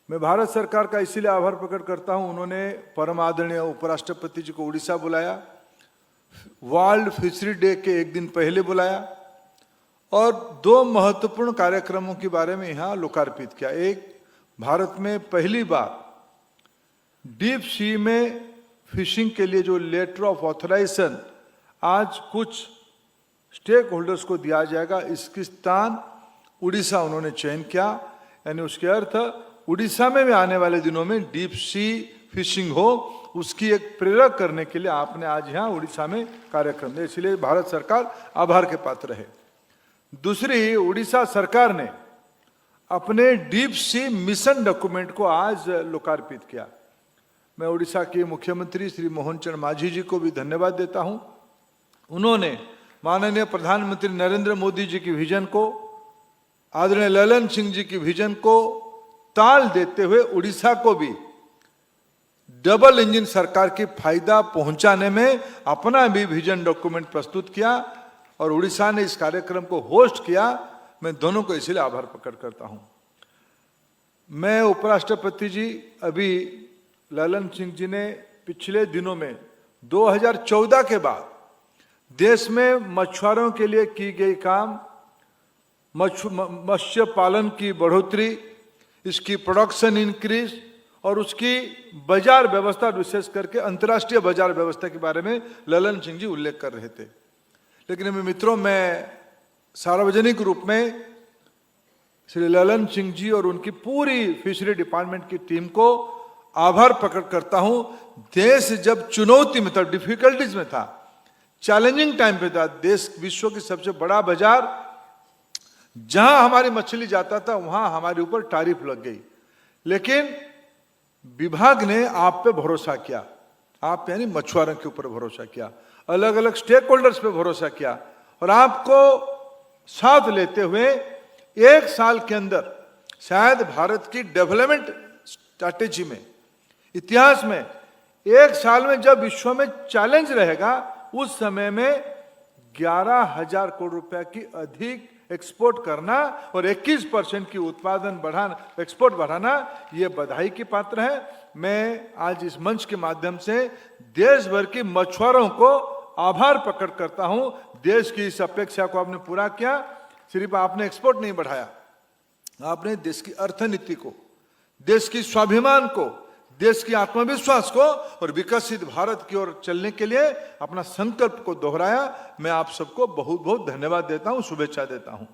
मैं भारत सरकार का इसीलिए आभार प्रकट करता हूं, उन्होंने परम आदरणीय उपराष्ट्रपति जी को उड़ीसा बुलाया, वर्ल्ड फिशरी डे के एक दिन पहले बुलाया और दो महत्वपूर्ण कार्यक्रमों के बारे में यहां लोकार्पित किया। एक, भारत में पहली बार डीप सी में फिशिंग के लिए जो लेटर ऑफ ऑथराइजेशन आज कुछ स्टेक होल्डर्स को दिया जाएगा, इसकी स्थान उड़ीसा उन्होंने चयन किया। यानी उसके अर्थ उड़ीसा में भी आने वाले दिनों में डीप सी फिशिंग हो, उसकी एक प्रेरक करने के लिए आपने आज यहां उड़ीसा में कार्यक्रम दिया, इसलिए भारत सरकार आभार के पात्र है। दूसरी, उड़ीसा सरकार ने अपने डीप सी मिशन डॉक्यूमेंट को आज लोकार्पित किया। मैं उड़ीसा के मुख्यमंत्री श्री मोहन चरण मांझी जी को भी धन्यवाद देता हूं। उन्होंने माननीय प्रधानमंत्री नरेंद्र मोदी जी की विजन को, आदरणीय ललन सिंह जी की विजन को ताल देते हुए उड़ीसा को भी डबल इंजन सरकार की फायदा पहुंचाने में अपना भी विजन डॉक्यूमेंट प्रस्तुत किया और उड़ीसा ने इस कार्यक्रम को होस्ट किया। मैं दोनों को इसलिए आभार प्रकट करता हूं। मैं उपराष्ट्रपति जी, अभी ललन सिंह जी ने पिछले दिनों में 2014 के बाद देश में मछुआरों के लिए की गई काम, मत्स्य पालन की बढ़ोतरी, इसकी प्रोडक्शन इंक्रीज और उसकी बाजार व्यवस्था, विशेष करके अंतर्राष्ट्रीय बाजार व्यवस्था के बारे में ललन सिंह जी उल्लेख कर रहे थे। लेकिन मित्रों, मैं सार्वजनिक रूप में श्री ललन सिंह जी और उनकी पूरी फिशरी डिपार्टमेंट की टीम को आभार प्रकट करता हूं। देश जब चुनौती में था, डिफिकल्टीज में था, चैलेंजिंग टाइम पे था, देश विश्व की सबसे बड़ा बाजार, जहां हमारी मछली जाता था वहां हमारे ऊपर टैरिफ लग गई, लेकिन विभाग ने आप पे भरोसा किया, आप यानी मछुआरों के ऊपर भरोसा किया, अलग अलग स्टेक होल्डर्स पे भरोसा किया और आपको साथ लेते हुए एक साल के अंदर शायद भारत की डेवलपमेंट स्ट्रैटेजी में, इतिहास में, एक साल में जब विश्व में चैलेंज रहेगा, उस समय में 11,000 करोड़ रुपए की अधिक एक्सपोर्ट करना और 21% की उत्पादन बढ़ाना, एक्सपोर्ट बढ़ाना, ये बधाई की पात्र है। मैं आज इस मंच के माध्यम से देश भर के मछुआरों को आभार प्रकट करता हूं। देश की इस अपेक्षा को आपने पूरा किया। सिर्फ आपने एक्सपोर्ट नहीं बढ़ाया, आपने देश की अर्थनीति को, देश की स्वाभिमान को, देश की आत्मविश्वास को और विकसित भारत की ओर चलने के लिए अपना संकल्प को दोहराया। मैं आप सबको बहुत बहुत धन्यवाद देता हूं, शुभेच्छा देता हूं।